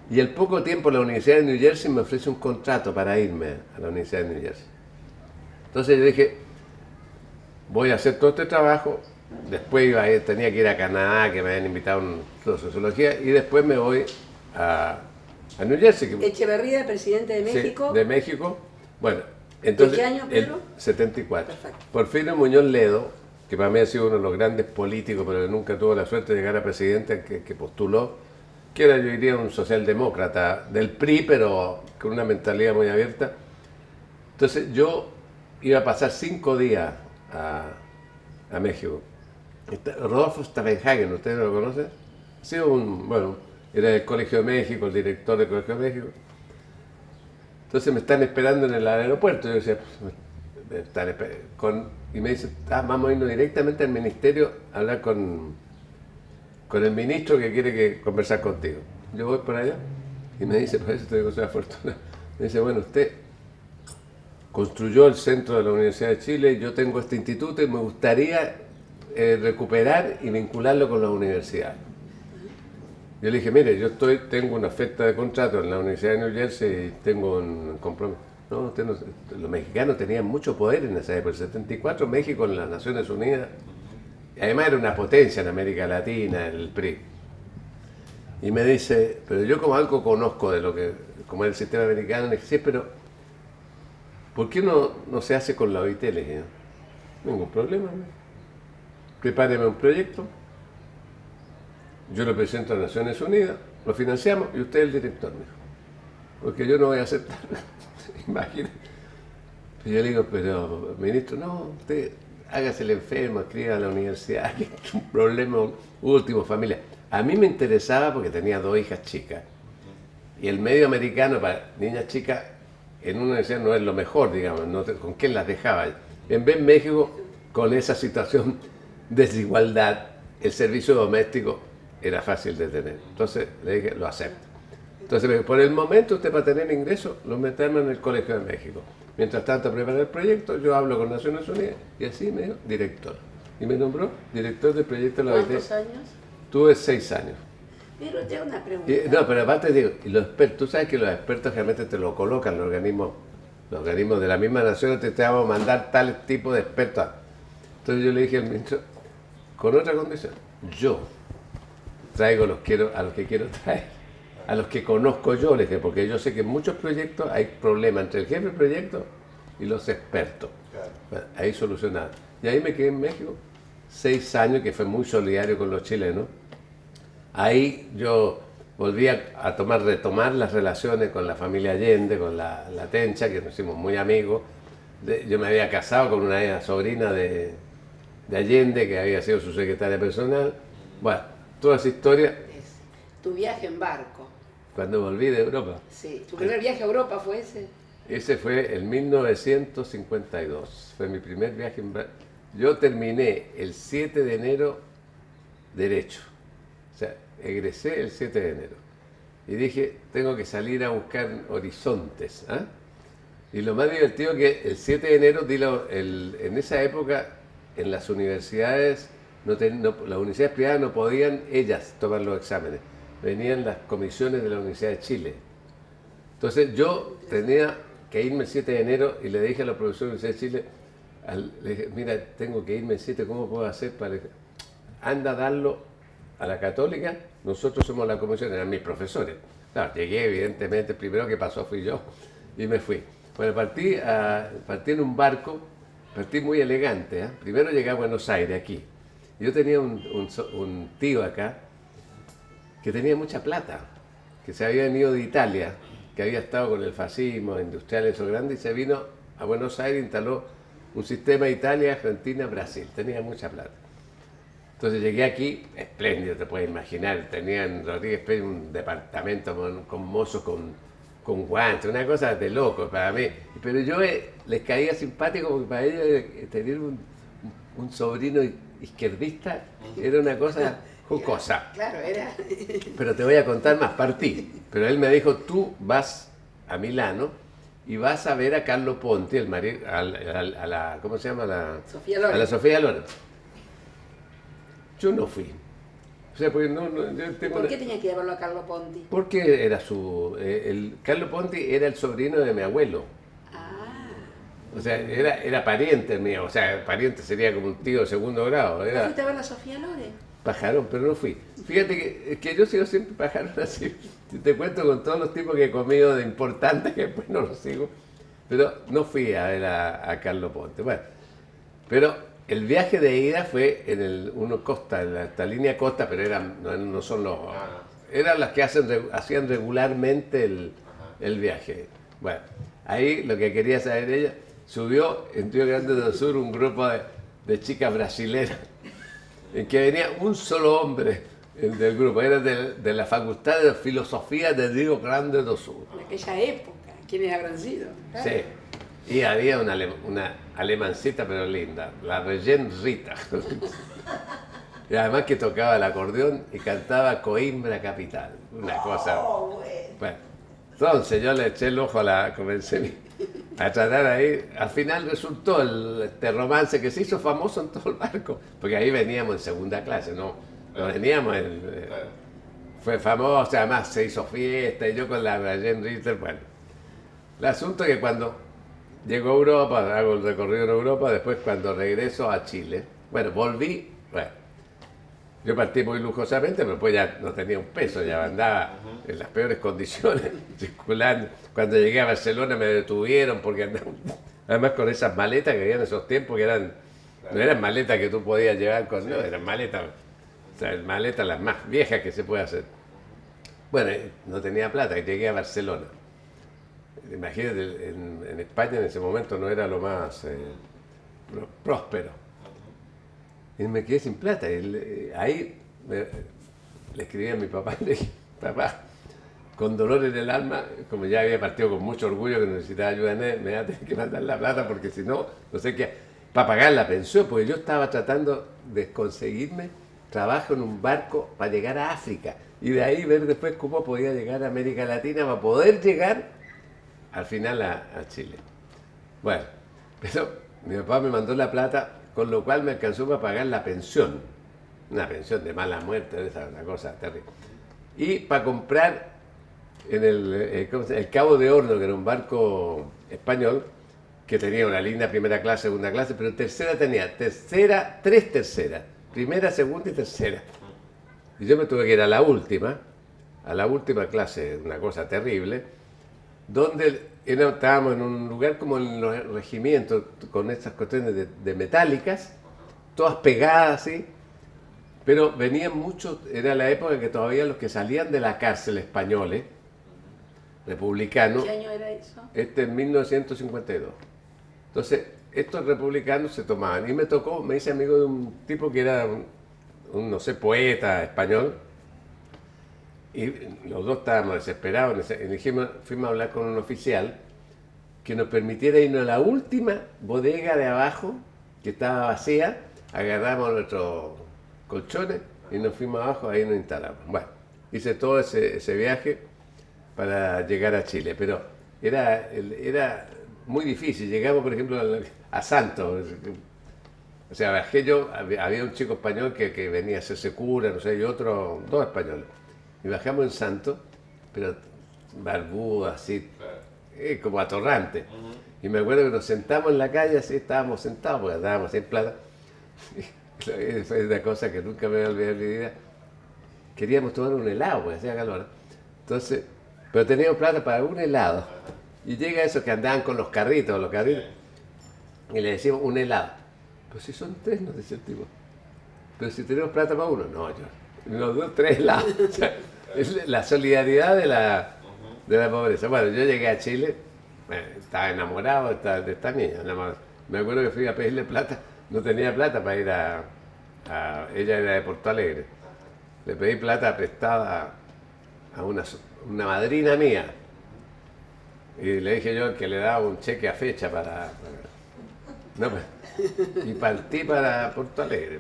Y al poco tiempo la Universidad de New Jersey me ofrece un contrato para irme a la Universidad de New Jersey. Entonces yo dije, voy a hacer todo este trabajo, después tenía que ir a Canadá, que me habían invitado a un curso de sociología, y después me voy a New Jersey. Echeverría, presidente de México. Sí, de México. Bueno, entonces, ¿de qué año, el Pedro? 74. Perfecto. Porfirio Muñoz Ledo, que para mí ha sido uno de los grandes políticos, pero que nunca tuvo la suerte de llegar a presidente, que postuló, que era, yo diría, un socialdemócrata del PRI, pero con una mentalidad muy abierta. Entonces yo iba a pasar 5 días a México. Rodolfo Stavenhagen, ¿ustedes lo conocen? Ha sido era del Colegio de México, el director del Colegio de México. Entonces me están esperando en el aeropuerto. Yo decía, y me dice, vamos a irnos directamente al ministerio a hablar con el ministro que quiere conversar contigo. Yo voy por allá y me dice, por eso te digo, soy afortunado. Me dice, bueno, usted construyó el centro de la Universidad de Chile, yo tengo este instituto y me gustaría recuperar y vincularlo con la universidad. Yo le dije, mire, tengo una oferta de contrato en la Universidad de New Jersey y tengo un compromiso. No, los mexicanos tenían mucho poder en esa época. En el 74 México en las Naciones Unidas, además era una potencia en América Latina, el PRI. Y me dice, pero yo como algo conozco de como es el sistema americano, le dije, sí, pero ¿por qué no se hace con la OIT? Le dije, ningún problema. Prepáreme un proyecto, yo lo presento a Naciones Unidas, lo financiamos y usted es el director, me dijo. Porque yo no voy a aceptar. Imagínate. Y yo le digo, pero ministro, no, usted hágase el enfermo, escriba a la universidad, que es un problema último, familia. A mí me interesaba porque tenía 2 hijas chicas. Y el medio americano para niñas chicas en una universidad no es lo mejor, digamos, ¿con quién las dejaba? En vez de México, con esa situación de desigualdad, el servicio doméstico era fácil de tener. Entonces le dije, lo acepto. Entonces me dijo, por el momento usted para tener ingresos lo metemos en el Colegio de México. Mientras tanto prepara el proyecto, yo hablo con Naciones Unidas y así me dijo, director. Y me nombró director del proyecto de la OIT. ¿Cuántos años? Tuve 6 años. Pero tengo una pregunta. No, pero aparte digo, y los expertos, tú sabes que los expertos realmente te lo colocan, los organismos de la misma nación, te vamos a mandar tal tipo de expertos. Entonces yo le dije al ministro, con otra condición, yo traigo a los que quiero traer, a los que conozco yo, le dije, porque yo sé que en muchos proyectos hay problemas entre el jefe del proyecto y los expertos. Claro. Bueno, ahí solucionado. Y ahí me quedé en México 6 años, que fue muy solidario con los chilenos. Ahí yo volví a retomar las relaciones con la familia Allende, con la Tencha, que nos hicimos muy amigos. Yo me había casado con una sobrina de Allende, que había sido su secretaria personal. Bueno, toda esa historia. Tu viaje en barco. Cuando volví de Europa. Sí, tu primer viaje a Europa fue ese. Ese fue en 1952. Fue mi primer viaje en barco. Yo terminé el 7 de enero Derecho. O sea, egresé el 7 de enero. Y dije, tengo que salir a buscar horizontes. ¿Ah? Y lo más divertido que el 7 de enero, en esa época, en las universidades, las universidades privadas no podían ellas tomar los exámenes. Venían las comisiones de la Universidad de Chile. Entonces yo tenía que irme el 7 de enero y le dije a los profesores de la Universidad de Chile, le dije, mira, tengo que irme el 7, ¿cómo puedo hacer para...? Anda a darlo a la Católica, nosotros somos la comisión, eran mis profesores. Claro, llegué, evidentemente, el primero que pasó fui yo y me fui. Bueno, partí en un barco, partí muy elegante. Primero llegué a Buenos Aires, aquí. Yo tenía un tío acá que tenía mucha plata, que se había venido de Italia, que había estado con el fascismo, industriales o grandes, y se vino a Buenos Aires e instaló un sistema Italia, Argentina, Brasil. Tenía mucha plata. Entonces llegué aquí, espléndido, te puedes imaginar, tenía en Rodríguez Pérez un departamento con mozos con guantes, una cosa de loco para mí. Pero yo les caía simpático porque para ellos tener un sobrino izquierdista era una cosa jocosa. Claro, era. Pero te voy a contar más, partí. Pero él me dijo, tú vas a Milano y vas a ver a Carlo Ponti, el marido, a la, ¿cómo se llama? Sofía Loren. A la Sofía Loren. Yo no fui. sea, porque yo tengo ¿Por qué tenía que llevarlo a Carlo Ponti? porque era el Carlo Ponti era el sobrino de mi abuelo. Ah, O sea, era pariente mío. O sea, pariente sería como un tío de segundo grado. ¿no Era fuiste a ver a Sofía Loren? pajarón, pero no fui. Fíjate que yo sigo siempre pajarón así. Te cuento con todos los tipos que he comido de importantes, que después no los sigo. Pero no fui a ver a Carlo Ponti. Bueno, pero el viaje de ida fue en uno Costa, en esta línea Costa, pero no son los... Eran las que hacían regularmente el viaje. Bueno, ahí lo que quería saber ella, subió en Río Grande do Sur un grupo de chicas brasileras, en que venía un solo hombre del grupo, era de la Facultad de Filosofía de Río Grande do Sur. En aquella época, ¿quiénes habrán sido? Claro. Sí. Y había una alemancita pero linda, la Regent Rita. Y además que tocaba el acordeón y cantaba Coimbra Capital. Una cosa. Bueno, entonces yo le eché el ojo comencé a tratar ahí. Al final resultó este romance que se hizo famoso en todo el barco, porque ahí veníamos en segunda clase, no veníamos fue famoso, además se hizo fiesta y yo con la Regent Rita, bueno. El asunto es que cuando llego a Europa, hago el recorrido en Europa, después cuando regreso a Chile, bueno, volví, bueno, yo partí muy lujosamente, pero pues ya no tenía un peso, ya andaba en las peores condiciones, circulando. Cuando llegué a Barcelona me detuvieron porque andaba, además con esas maletas que había en esos tiempos, que no eran maletas que tú podías llevar no, eran maletas, o sea, maletas las más viejas que se puede hacer. Bueno, no tenía plata, llegué a Barcelona. Imagínate, en España en ese momento no era lo más próspero. Y me quedé sin plata. Ahí le escribí a mi papá y le dije, papá, con dolor en el alma, como ya había partido con mucho orgullo que necesitaba ayuda, me va a tener que mandar la plata porque si no, no sé qué, para pagar la pensión, porque yo estaba tratando de conseguirme trabajo en un barco para llegar a África y de ahí ver después cómo podía llegar a América Latina para poder llegar al final a Chile. Bueno, pero mi papá me mandó la plata, con lo cual me alcanzó para pagar la pensión. Una pensión de mala muerte, esa una cosa terrible. Y para comprar en el Cabo de Horno, que era un barco español, que tenía una linda primera clase, segunda clase, pero tenía tres terceras, primera, segunda y tercera. Y yo me tuve que ir a la última clase, una cosa terrible, donde estábamos en un lugar como en los regimientos, con estas cuestiones de metálicas, todas pegadas así, pero venían muchos, era la época que todavía los que salían de la cárcel españoles, republicanos, ¿Qué año era eso? en 1952. Entonces, estos republicanos se tomaban, y me hice amigo de un tipo que era un no sé, poeta español, y los dos estábamos desesperados, y fuimos a hablar con un oficial que nos permitiera irnos a la última bodega de abajo, que estaba vacía, agarramos nuestros colchones y nos fuimos abajo, ahí nos instalamos. Bueno, hice todo ese viaje para llegar a Chile, pero era muy difícil. Llegamos, por ejemplo, a Santos. O sea, bajé yo, había un chico español que venía a hacerse cura, no sé, y otro, dos españoles. Y bajamos en Santos, pero barbudo, así, como atorrante. Y me acuerdo que nos sentamos en la calle, así estábamos sentados, porque estábamos sin plata. Y fue una cosa que nunca me voy a olvidar en mi vida. Queríamos tomar un helado, porque hacía calor. Entonces, pero teníamos plata para un helado. Y llega esos que andaban con los carritos, y le decimos un helado. Pero si son tres, nos dice el tipo. Pero si tenemos plata para uno, no, yo. Nos dio tres helados. O sea, es la solidaridad de la pobreza. Bueno, yo llegué a Chile, estaba enamorado de esta niña. Me acuerdo que fui a pedirle plata, no tenía plata para ir ella era de Porto Alegre. Le pedí plata prestada a una madrina mía. Y le dije yo que le daba un cheque a fecha no, y partí para Porto Alegre.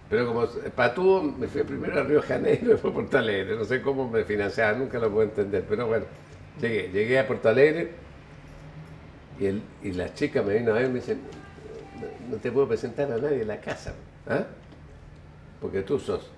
Pero como patúo, me fui primero a Río de Janeiro y después a Porto Alegre. No sé cómo me financiaban, nunca lo puedo entender. Pero bueno, llegué a Porto Alegre y la chica me vino a ver y me dice, no te puedo presentar a nadie en la casa. ¿Ah? Porque tú sos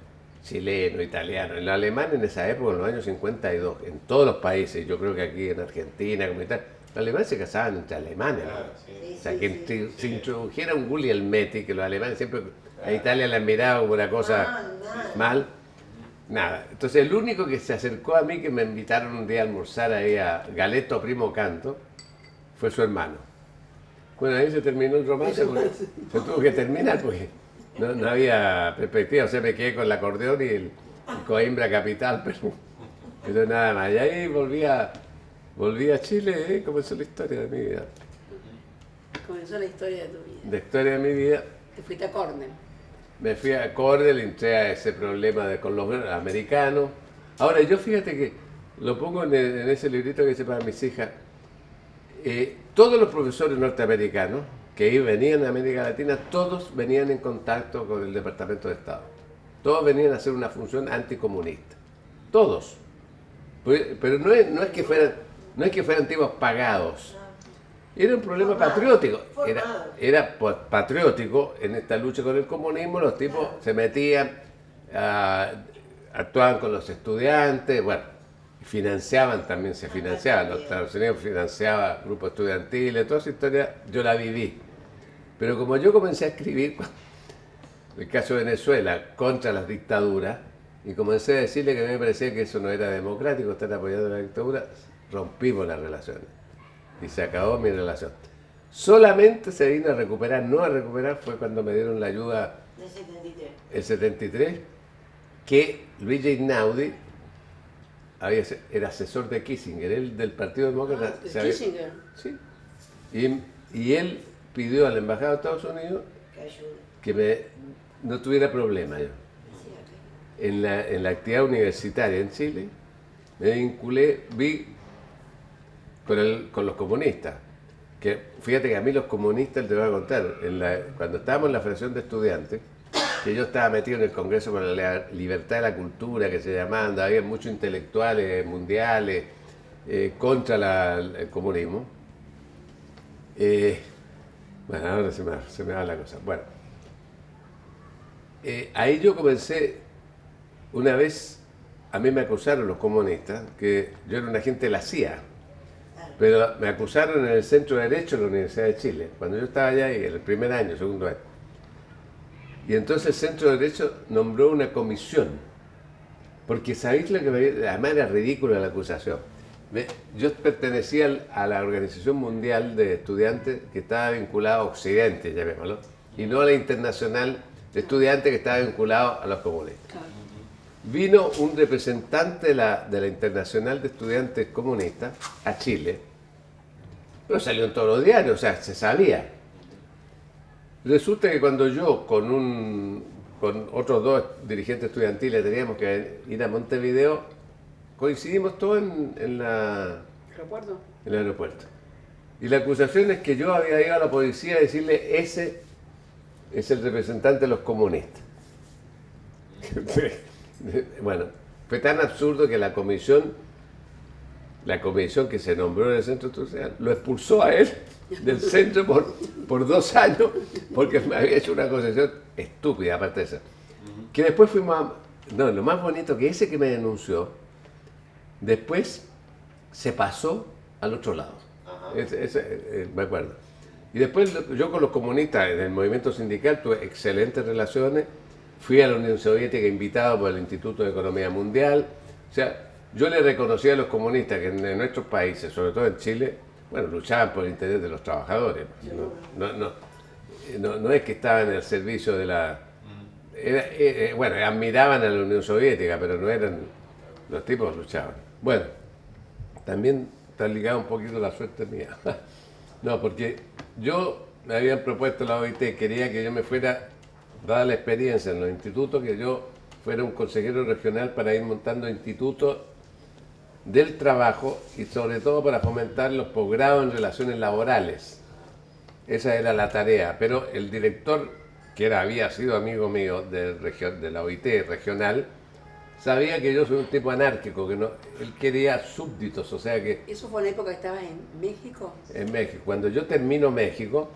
chileno, italiano. El alemán en esa época, en los años 52, en todos los países, yo creo que aquí en Argentina, como y tal, los alemanes se casaban entre alemanes, ¿no? Claro, sí. Sí, O sea, sí, que sí. se introdujera un Guglielmetti, que los alemanes siempre a Italia la han mirado como una cosa Nada. mal, nada. Entonces el único que se acercó a mí, que me invitaron un día a almorzar ahí a Galeto Primo Canto, fue su hermano. Bueno, ahí se terminó el romance, porque se tuvo que terminar porque no había perspectiva, o sea, me quedé con el acordeón y el Coimbra Capital, pero nada más. Y ahí volví a Chile, comenzó la historia de mi vida. Comenzó la historia de tu vida. La historia de mi vida. Te fuiste a Cornell. Me fui a Cornell, entré a ese problema con los americanos. Ahora, yo fíjate que lo pongo en ese librito que hice para mis hijas. Todos los profesores norteamericanos que venían a América Latina, todos venían en contacto con el Departamento de Estado. Todos venían a hacer una función anticomunista. Todos. Pero no es que fueran tipos pagados. Era un problema patriótico. Era patriótico en esta lucha con el comunismo. Los tipos se metían, actuaban con los estudiantes, bueno, también se financiaban. Los Estados Unidos financiaba grupos estudiantiles, toda esa historia yo la viví. Pero como yo comencé a escribir el caso de Venezuela contra las dictaduras, y comencé a decirle que a mí me parecía que eso no era democrático, estar apoyando la dictadura, rompimos las relaciones. Y se acabó mi relación. Solamente se vino a recuperar, no a recuperar, fue cuando me dieron la ayuda Del 73. el 73, que Luigi Einaudi era asesor de Kissinger, él del Partido Demócrata. De se había- Kissinger. Sí. Y él pidió al embajado de Estados Unidos Que ayude. que no tuviera problema yo. En la actividad universitaria en Chile, me vinculé, con los comunistas. Que fíjate que a mí los comunistas, te voy a contar, cuando estábamos en la Federación de Estudiantes, que yo estaba metido en el Congreso por la Libertad de la Cultura, que se llamaba, donde había muchos intelectuales mundiales contra el comunismo. Bueno, ahora se me va la cosa. Bueno, ahí yo comencé, una vez, a mí me acusaron los comunistas, que yo era un agente de la CIA. Pero me acusaron en el Centro de Derecho de la Universidad de Chile, cuando yo estaba allá, en el primer año, segundo año. Y entonces el Centro de Derecho nombró una comisión, porque sabéis lo que además era ridícula la acusación. Yo pertenecía a la Organización Mundial de Estudiantes que estaba vinculada a Occidente, llamémoslo, y no a la Internacional de Estudiantes que estaba vinculado a los comunistas. Claro. Vino un representante de la Internacional de Estudiantes Comunistas a Chile, pero salió en todos los diarios, o sea, se sabía. Resulta que cuando yo con otros dos dirigentes estudiantiles teníamos que ir a Montevideo, coincidimos todos en el aeropuerto. Y la acusación es que yo había ido a la policía a decirle, ese es el representante de los comunistas. Bueno, fue tan absurdo que la comisión que se nombró en el centro estudiantil lo expulsó a él del centro por 2 años porque me había hecho una acusación estúpida, aparte de esa. Que después lo más bonito que ese que me denunció, después se pasó al otro lado. Me acuerdo. Y después yo con los comunistas en el movimiento sindical tuve excelentes relaciones. Fui a la Unión Soviética invitado por el Instituto de Economía Mundial. O sea, yo le reconocía a los comunistas que en nuestros países, sobre todo en Chile, bueno, luchaban por el interés de los trabajadores. No es que estaban en el servicio de la... bueno, admiraban a la Unión Soviética, pero no eran... Los tipos luchaban. Bueno, también está ligado un poquito la suerte mía. No, porque yo me habían propuesto la OIT, quería que yo me fuera, dada la experiencia en los institutos, que yo fuera un consejero regional para ir montando institutos del trabajo y sobre todo para fomentar los posgrados en relaciones laborales. Esa era la tarea, pero el director, que había sido amigo mío de la OIT regional, sabía que yo soy un tipo anárquico, que él quería súbditos, o sea que... ¿Eso fue en la época que estabas en México? En México. Cuando yo termino México,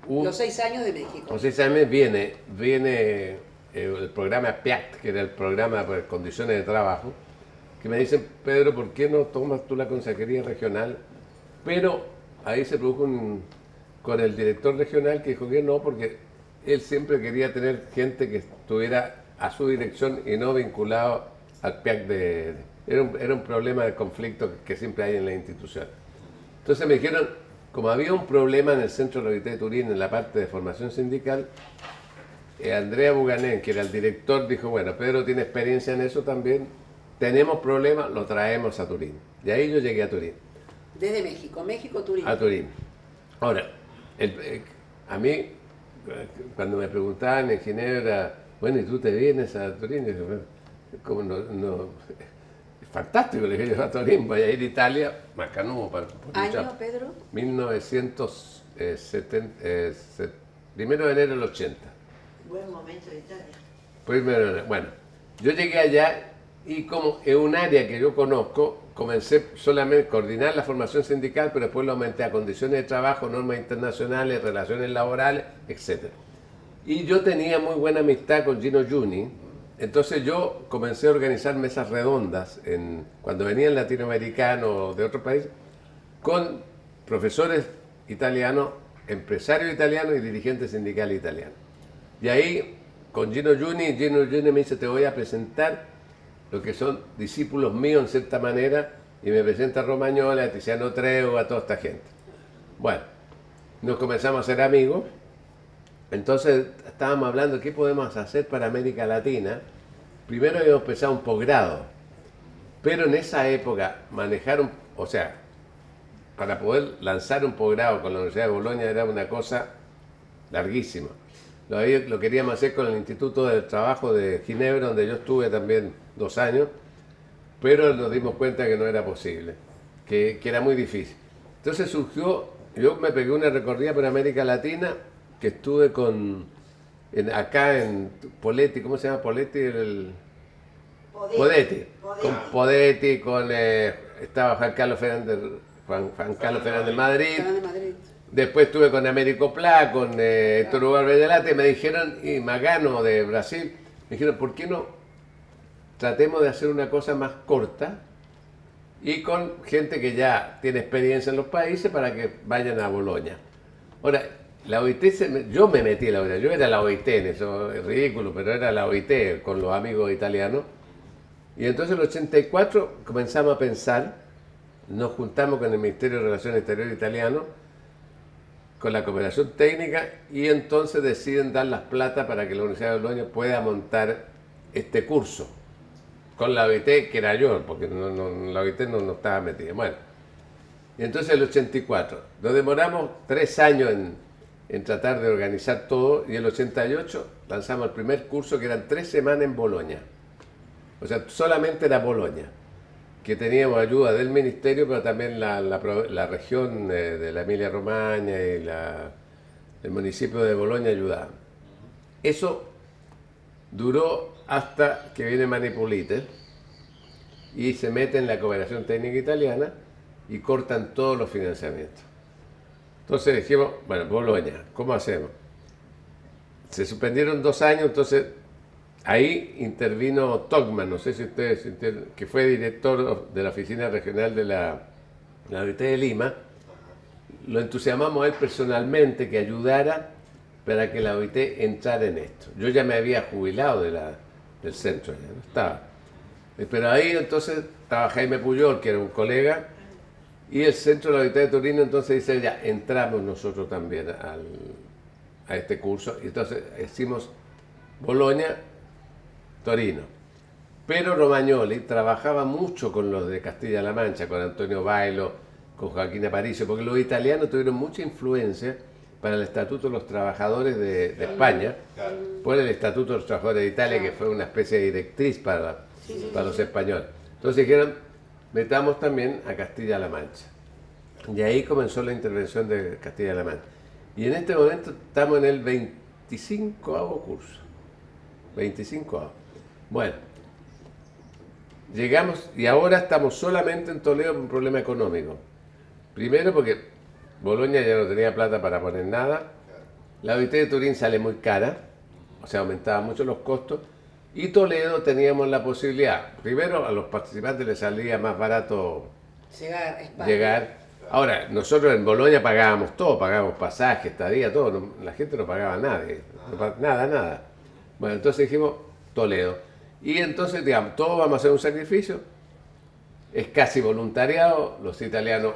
Los 6 años de México. los 6 años viene el programa PIACT, que era el programa por condiciones de trabajo, que me dicen, Pedro, ¿por qué no tomas tú la consejería regional? Pero ahí se produjo con el director regional que dijo que no, porque él siempre quería tener gente que estuviera a su dirección y no vinculado al PIAC era un problema de conflicto que siempre hay en la institución. Entonces me dijeron, como había un problema en el Centro de la OIT de Turín en la parte de formación sindical, Andrea Buganén, que era el director, dijo, bueno, Pedro tiene experiencia en eso también, tenemos problemas, lo traemos a Turín. Y ahí yo llegué a Turín. Desde México, México, Turín. A Turín. Ahora, a mí, cuando me preguntaban en Ginebra, bueno, ¿y tú te vienes a Turín? Y yo, bueno, como no, es fantástico, le dije yo a Turín, voy a ir a Italia, Macanudo, para ¿Año, Pedro? 1970, primero de enero del 80. Buen momento de Italia. Bueno, yo llegué allá y como es un área que yo conozco, comencé solamente a coordinar la formación sindical, pero después lo aumenté a condiciones de trabajo, normas internacionales, relaciones laborales, etc. Y yo tenía muy buena amistad con Gino Giugni, entonces yo comencé a organizar mesas redondas cuando venían latinoamericanos de otros países, con profesores italianos, empresarios italianos y dirigentes sindicales italianos. Y ahí, con Gino Giugni me dice, te voy a presentar lo que son discípulos míos en cierta manera, y me presenta a Romagnoli, a Tiziano Treu, a toda esta gente. Bueno, nos comenzamos a ser amigos, entonces estábamos hablando de qué podemos hacer para América Latina. Primero habíamos empezado un posgrado, pero en esa época para poder lanzar un posgrado con la Universidad de Bolonia era una cosa larguísima. Lo queríamos hacer con el Instituto del Trabajo de Ginebra, donde yo estuve también 2 años, pero nos dimos cuenta que no era posible, que era muy difícil. Entonces surgió, yo me pegué una recorrida por América Latina, que estuve acá en Poletti, ¿cómo se llama Poletti? Podetti. Con Podetti, estaba Juan Carlos Fernández Madrid. Después estuve con Américo Plá, con Héctor Hugo Arbellalate, me dijeron, y Magano de Brasil, me dijeron, ¿por qué no tratemos de hacer una cosa más corta y con gente que ya tiene experiencia en los países para que vayan a Bolonia? Ahora, la OIT, yo me metí en la OIT, yo era la OIT, en eso es ridículo, pero era la OIT con los amigos italianos. Y entonces en el 84 comenzamos a pensar, nos juntamos con el Ministerio de Relaciones Exteriores italiano, con la cooperación técnica, y entonces deciden dar las plata para que la Universidad de Bolonia pueda montar este curso con la OIT, que era yo, porque la OIT no estaba metida. Bueno, y entonces el 84, nos demoramos 3 años en tratar de organizar todo, y el 88 lanzamos el primer curso, que eran 3 semanas en Bolonia. O sea, solamente era Bolonia, que teníamos ayuda del ministerio, pero también la región de la Emilia-Romagna y el municipio de Bolonia ayudaban. Eso duró hasta que viene Manipulite y se mete en la cooperación técnica italiana y cortan todos los financiamientos. Entonces dijimos, bueno, Bolonia, ¿cómo hacemos? Se suspendieron 2 años, entonces ahí intervino Togman, no sé si ustedes sintieron, que fue director de la oficina regional de la OIT de Lima. Lo entusiasmamos a él personalmente que ayudara para que la OIT entrara en esto. Yo ya me había jubilado del centro, ya no estaba. Pero ahí entonces estaba Jaime Puyol, que era un colega, y el centro de la OIT de Turín entonces dice, ya entramos nosotros también a este curso, y entonces hicimos Bolonia, Torino. Pero Romagnoli trabajaba mucho con los de Castilla-La Mancha, con Antonio Bailo, con Joaquín Aparicio, porque los italianos tuvieron mucha influencia para el Estatuto de los Trabajadores de España, por el Estatuto de los Trabajadores de Italia, que fue una especie de directriz para los españoles. Entonces dijeron, metamos también a Castilla-La Mancha. Y ahí comenzó la intervención de Castilla-La Mancha. Y en este momento estamos en el 25º curso. 25º. Bueno, llegamos y ahora estamos solamente en Toledo por un problema económico. Primero porque Bolonia ya no tenía plata para poner nada. La OIT de Turín sale muy cara. o sea, aumentaban mucho los costos. Y Toledo teníamos la posibilidad, primero a los participantes les salía más barato Llegar a España. llegar. Ahora, nosotros en Bolonia pagábamos todo, pagábamos pasaje, estadía, todo, la gente no pagaba nada, nada. Bueno, entonces dijimos Toledo. Y entonces, digamos, todos vamos a hacer un sacrificio, es casi voluntariado, los italianos,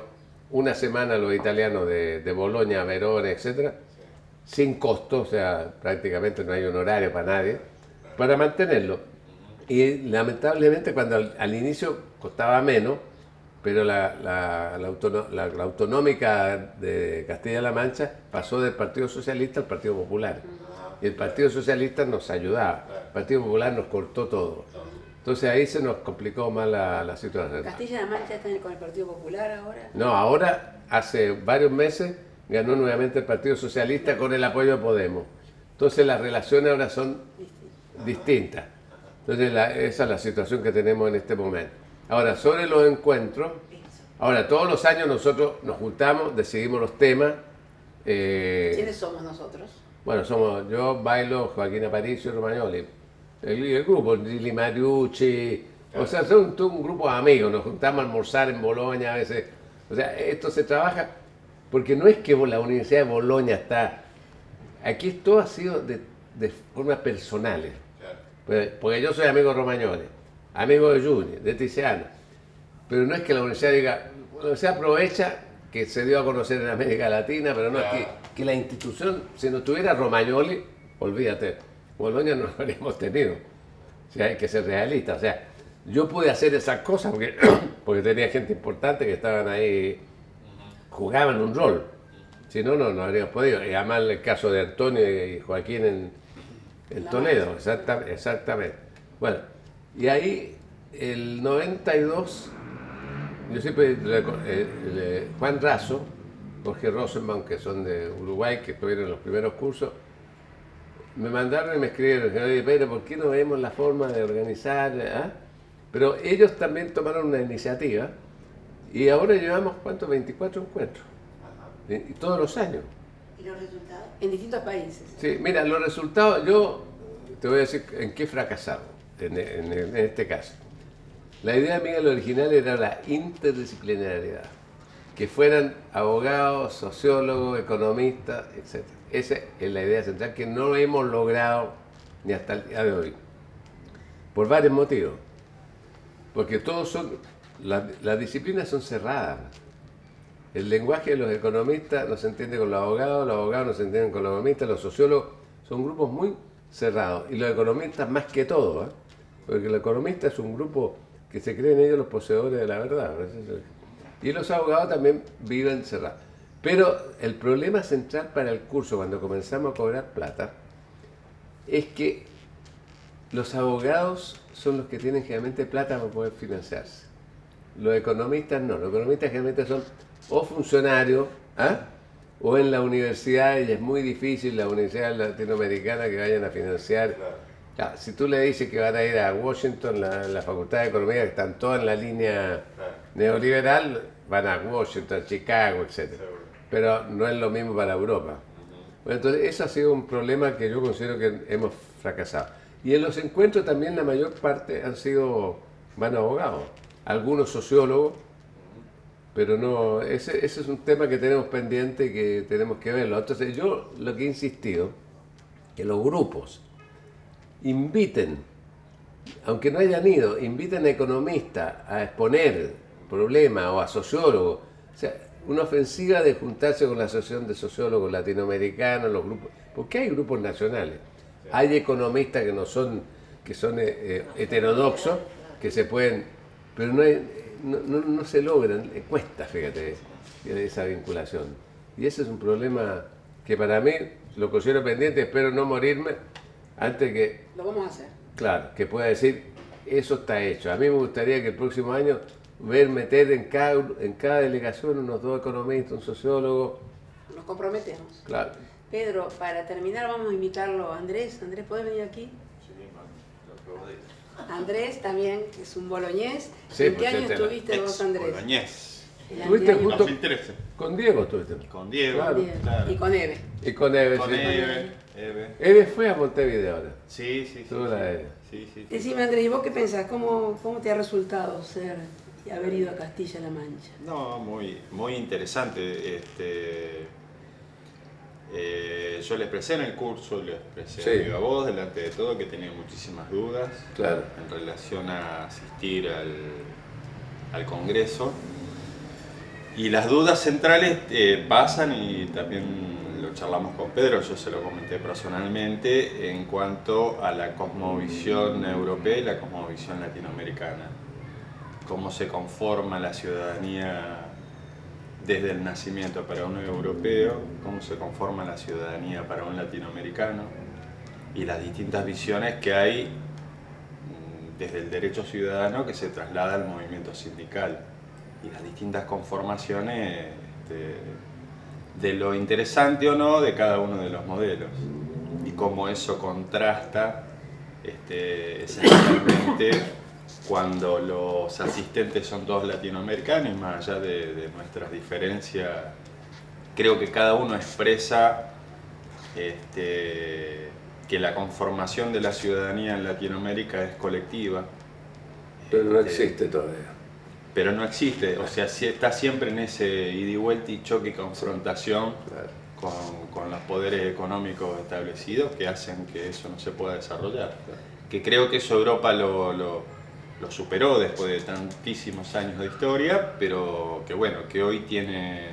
una semana los italianos de Bolonia, Verona, etcétera, sin costo, o sea, prácticamente no hay un horario para nadie, para mantenerlo. Y lamentablemente cuando al inicio costaba menos, pero la autonómica de Castilla-La Mancha pasó del Partido Socialista al Partido Popular. Y el Partido Socialista nos ayudaba, el Partido Popular nos cortó todo. Entonces ahí se nos complicó más la situación. ¿Castilla-La Mancha está con el Partido Popular ahora? No, ahora hace varios meses ganó nuevamente el Partido Socialista con el apoyo de Podemos. Entonces las relaciones ahora son distintas. Entonces esa es la situación que tenemos en este momento. Ahora, sobre los encuentros, ahora todos los años nosotros nos juntamos, decidimos los temas. ¿Quiénes somos nosotros? Bueno, somos yo, Bailo, Joaquín Aparicio y Romagnoli. El grupo, Lili Mariucci, o sea, son un grupo de amigos, nos juntamos a almorzar en Bolonia a veces. O sea, esto se trabaja, porque no es que la Universidad de Bolonia está... Aquí todo ha sido de formas personales. Porque yo soy amigo de Romagnoli, amigo de Juni, de Tiziano. Pero no es que la universidad diga, la universidad aprovecha que se dio a conocer en América Latina, pero no es que la institución, si no tuviera Romagnoli, olvídate, Bolonia no lo habríamos tenido. O sea, hay que ser realista. O sea, yo pude hacer esas cosas porque tenía gente importante que estaban ahí, jugaban un rol. Si no, no habríamos podido. Y además el caso de Antonio y Joaquín en Toledo, exactamente. Bueno, y ahí el 92, yo siempre, Juan Razo, Jorge Rosenbaum, que son de Uruguay, que estuvieron en los primeros cursos, me mandaron y me escribieron, oye Pedro, ¿por qué no vemos la forma de organizar? Pero ellos también tomaron una iniciativa y ahora llevamos, ¿cuántos? 24 encuentros. Y todos los años. ¿Y los resultados? En distintos países. Sí, mira, los resultados, yo te voy a decir en qué fracasamos en este caso. La idea mía, lo original, era la interdisciplinariedad. Que fueran abogados, sociólogos, economistas, etc. Esa es la idea central que no hemos logrado ni hasta el día de hoy. Por varios motivos. Porque todos son, las disciplinas son cerradas. El lenguaje de los economistas no se entiende con los abogados no se entienden con los economistas, los sociólogos son grupos muy cerrados. Y los economistas más que todo, porque el economista es un grupo que se creen ellos los poseedores de la verdad. Y los abogados también viven cerrados. Pero el problema central para el curso, cuando comenzamos a cobrar plata, es que los abogados son los que tienen generalmente plata para poder financiarse. Los economistas no. Los economistas generalmente son o funcionarios, o en la universidad, y es muy difícil la universidad latinoamericana que vayan a financiar. Claro, si tú le dices que van a ir a Washington, la Facultad de Economía, que están todas en la línea neoliberal, van a Washington, Chicago, etc. Pero no es lo mismo para Europa. Bueno, entonces, eso ha sido un problema que yo considero que hemos fracasado. Y en los encuentros también la mayor parte van abogados, algunos sociólogos, pero no, ese es un tema que tenemos pendiente y que tenemos que verlo. Entonces yo lo que he insistido, que los grupos inviten, aunque no hayan ido, inviten a economistas a exponer problemas o a sociólogos. O sea, una ofensiva de juntarse con la Asociación de Sociólogos Latinoamericanos, los grupos, porque hay grupos nacionales. Hay economistas que son heterodoxos, que se pueden, pero no se logran, cuesta, fíjate, esa vinculación. Y ese es un problema que para mí lo considero pendiente, espero no morirme antes que... Lo vamos a hacer. Claro, que pueda decir, eso está hecho. A mí me gustaría que el próximo año meter en cada delegación unos 2 economistas, un sociólogo. Nos comprometemos. Claro. Pedro, para terminar vamos a invitarlo a Andrés. Andrés, ¿podés venir aquí? Andrés también, que es un boloñés. Sí, ¿En qué pues, año estuviste vos, Andrés? Boloñés. El ¿Estuviste anteaño. justo 2013. con Diego? Estuviste. Con Diego, Claro. claro. Y con Eve. Y con Eve, Con sí. Eve. Eve fue a Montevideo ahora. Sí, sí, sí. Tuvo la Eve. Sí, sí, sí. Decime, Andrés, ¿y vos qué pensás? ¿Cómo te ha resultado ser y haber ido a Castilla-La Mancha? No, muy interesante. Yo le expresé en el curso, le expresé Sí. a viva voz, delante de todo, que tenía muchísimas dudas Claro. en relación a asistir al Congreso. Y las dudas centrales pasan, y también lo charlamos con Pedro, yo se lo comenté personalmente, en cuanto a la cosmovisión europea y la cosmovisión latinoamericana. Cómo se conforma la ciudadanía desde el nacimiento para un europeo, cómo se conforma la ciudadanía para un latinoamericano, y las distintas visiones que hay desde el derecho ciudadano que se traslada al movimiento sindical, y las distintas conformaciones de lo interesante o no de cada uno de los modelos, y cómo eso contrasta esencialmente cuando los asistentes son todos latinoamericanos, y más allá de nuestras diferencias, creo que cada uno expresa que la conformación de la ciudadanía en Latinoamérica es colectiva. Pero no existe todavía. Pero no existe, o sea, está siempre en ese ida y vuelta y choque y confrontación Claro. con los poderes económicos establecidos que hacen que eso no se pueda desarrollar. Que creo que eso Europa lo superó después de tantísimos años de historia, pero que bueno, que hoy tiene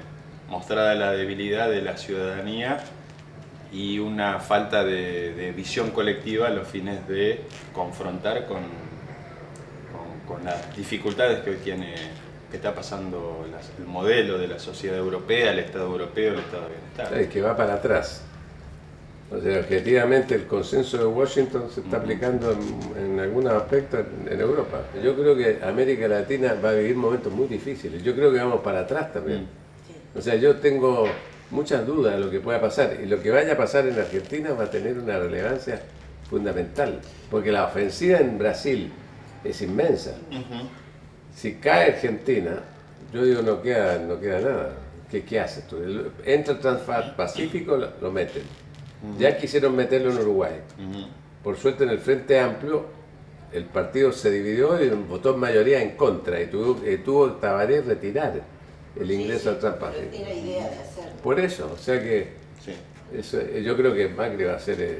mostrada la debilidad de la ciudadanía y una falta de visión colectiva a los fines de confrontar con las dificultades que hoy tiene, que está pasando el modelo de la sociedad europea, el Estado europeo, el Estado de bienestar. Es que va para atrás. O sea, objetivamente el consenso de Washington se está aplicando en algunos aspectos en Europa. Yo creo que América Latina va a vivir momentos muy difíciles. Yo creo que vamos para atrás también. O sea, yo tengo muchas dudas de lo que pueda pasar, y lo que vaya a pasar en Argentina va a tener una relevancia fundamental, porque la ofensiva en Brasil es inmensa. Si cae Argentina, yo digo no queda nada. ¿Qué haces tú? Entra el Transpacífico, lo meten. Ya quisieron meterlo en Uruguay. Por suerte en el Frente Amplio el partido se dividió y votó en mayoría en contra, y tuvo Tabaré retirar el ingreso al Transpacífico. Pero tiene idea de hacerlo. Por eso, o sea que Sí. eso, yo creo que Macri va a ser,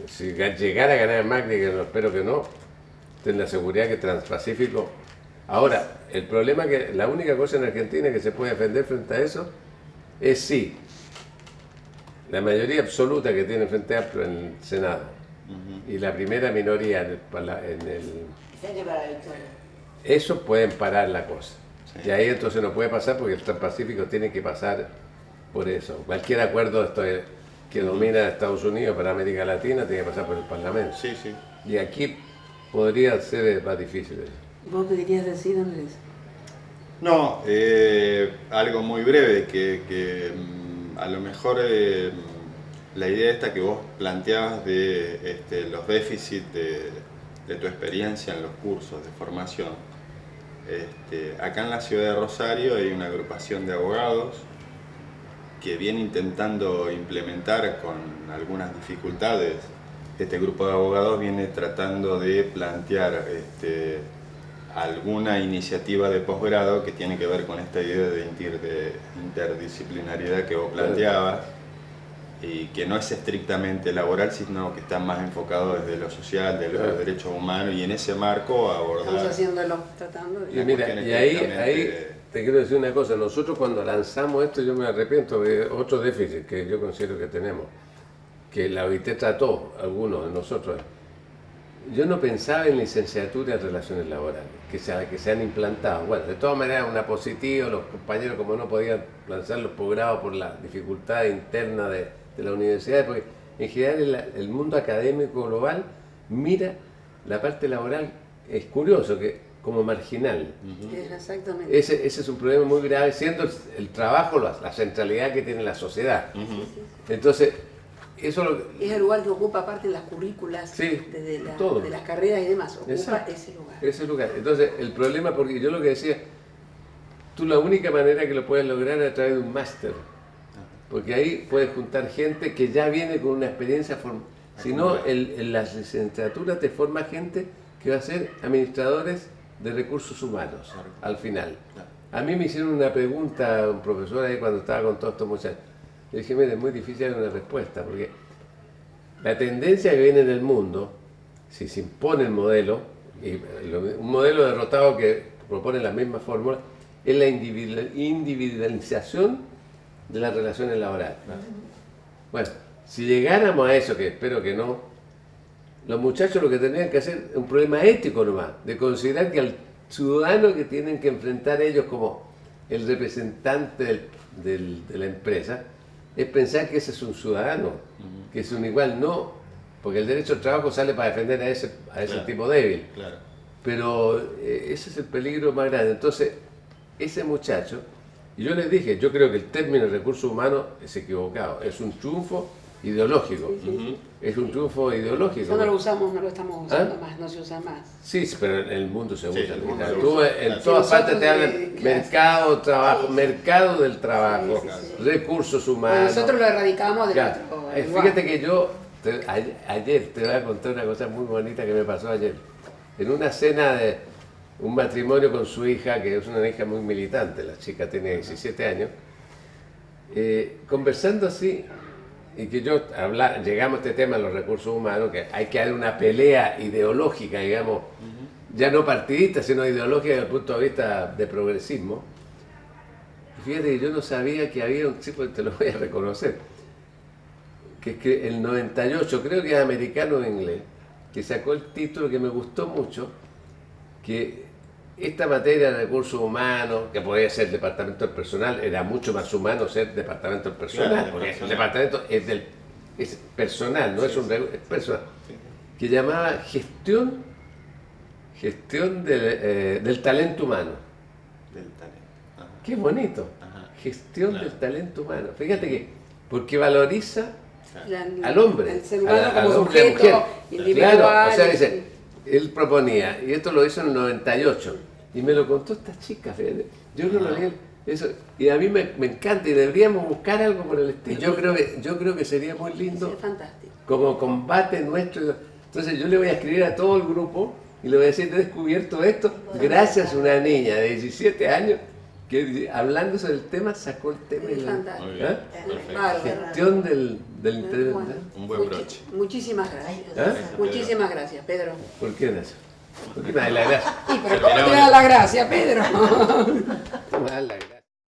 si llegara a ganar Macri, que no espero que no, ten la seguridad que Transpacífico. Ahora, el problema es que la única cosa en Argentina que se puede defender frente a eso es si la mayoría absoluta que tiene el Frente Amplio en el Senado y la primera minoría en el Frente para la victoria. eso pueden parar la cosa. Sí. Y ahí entonces no puede pasar, porque el Transpacífico tiene que pasar por eso. Cualquier acuerdo que domina Estados Unidos para América Latina tiene que pasar por el Parlamento. Sí, sí. Y aquí podría ser más difícil eso. ¿Vos qué querías decir, Andrés? No, algo muy breve, que a lo mejor la idea esta que vos planteabas de los déficits de tu experiencia en los cursos de formación. Acá en la ciudad de Rosario hay una agrupación de abogados que viene intentando implementar con algunas dificultades. Este grupo de abogados viene tratando de plantear alguna iniciativa de posgrado que tiene que ver con esta idea de interdisciplinariedad que vos planteabas, y que no es estrictamente laboral, sino que está más enfocado desde lo social, de los derechos humanos, y en ese marco Estamos abordar. haciéndolo, tratando de... Y mira, cuestión y es ahí directamente- te quiero decir una cosa. Nosotros cuando lanzamos esto, yo me arrepiento de otro déficit que yo considero que tenemos, que la OIT trató, algunos de nosotros. Yo no pensaba en licenciatura en relaciones laborales, que se han implantado. Bueno, de todas maneras, una positiva, los compañeros como no podían lanzar los posgrados por la dificultad interna de la universidad, porque en general el mundo académico global mira la parte laboral, es curioso, que como marginal. Exactamente. Ese es un problema muy grave, siendo el trabajo la centralidad que tiene la sociedad. Entonces, eso Es el lugar que ocupa aparte en las currículas Sí, de todo. las carreras y demás. Ocupa Exacto. ese lugar. Entonces, el problema, porque yo lo que decía, tú la única manera que lo puedes lograr es a través de un máster. porque ahí puedes juntar gente que ya viene con una experiencia si no, en la licenciatura te forma gente que va a ser administradores de recursos humanos, Claro. al final. Claro. A mí me hicieron una pregunta, un profesor ahí cuando estaba con todos estos muchachos. Le dije, mire, es muy difícil dar una respuesta, porque la tendencia que viene en el mundo, si se impone el modelo, un modelo derrotado que propone la misma fórmula, es la individualización de las relaciones laborales. Bueno, si llegáramos a eso, que espero que no, los muchachos lo que tendrían que hacer es un problema ético nomás, de considerar que al ciudadano que tienen que enfrentar ellos como el representante de la empresa, es pensar que ese es un ciudadano, que es un igual, no, porque el derecho al trabajo sale para defender a ese Claro. tipo débil. Claro. Pero ese es el peligro más grande. Entonces, ese muchacho, y yo les dije, yo creo que el término recursos humanos es equivocado, es un triunfo ideológico. Ujú. Es un triunfo ideológico. Ya no lo usamos, no lo estamos usando ¿Ah? más, no se usa más. Sí, pero en el mundo se Sí, usa. en el mundo Mira, se tú usa. en Sí, todas partes te nosotros, hablan claro. mercado, trabajo, Sí. mercado del trabajo, Sí, sí, sí. recursos humanos. Nosotros lo erradicamos de Claro. nuestro Fíjate lugar. que yo, ayer te voy a contar una cosa muy bonita que me pasó ayer. En una cena de un matrimonio con su hija, que es una hija muy militante, la chica tiene 17 años, conversando así, y que llegamos a este tema de los recursos humanos, que hay que dar una pelea ideológica, digamos, ya no partidista, sino ideológica desde el punto de vista de progresismo. Y fíjate que yo no sabía que había un tipo, te lo voy a reconocer, que el 98, creo que es americano o inglés, que sacó el título que me gustó mucho, que esta materia de recursos humanos, que podía ser departamento del personal, era mucho más humano ser departamento del personal, Claro, porque personal. el departamento es personal, no Sí, es un sí. es personal, Sí. que llamaba gestión del talento humano. Del talento. Ajá. Qué bonito, Ajá. gestión Claro. del talento humano. Fíjate que, porque valoriza Claro. al hombre, El ser humano al como hombre y a la sujeto mujer. individual. Claro, o sea, dice, él proponía, y esto lo hizo en el 98, y me lo contó esta chica, fíjate. Yo no lo vi, eso, y a mí me encanta, y deberíamos buscar algo por el estilo. Yo creo que sería muy Sí, lindo es fantástico. como combate nuestro. Entonces yo le voy a escribir a todo el grupo y le voy a decir, he descubierto esto gracias a una niña de 17 años que hablando sobre el tema sacó el tema Es y la fantástico. Muy bien. ¿Ah? Perfecto. Bárbaro. Gestión del interés. Bueno, Un buen broche. Muchísimas gracias. ¿Ah? Muchísimas gracias, Pedro. ¿Por qué no eso? ¿Por qué no? La gracia. Y pero Se ¿cómo miraba te da la gracia, Pedro? Tomar la gracia.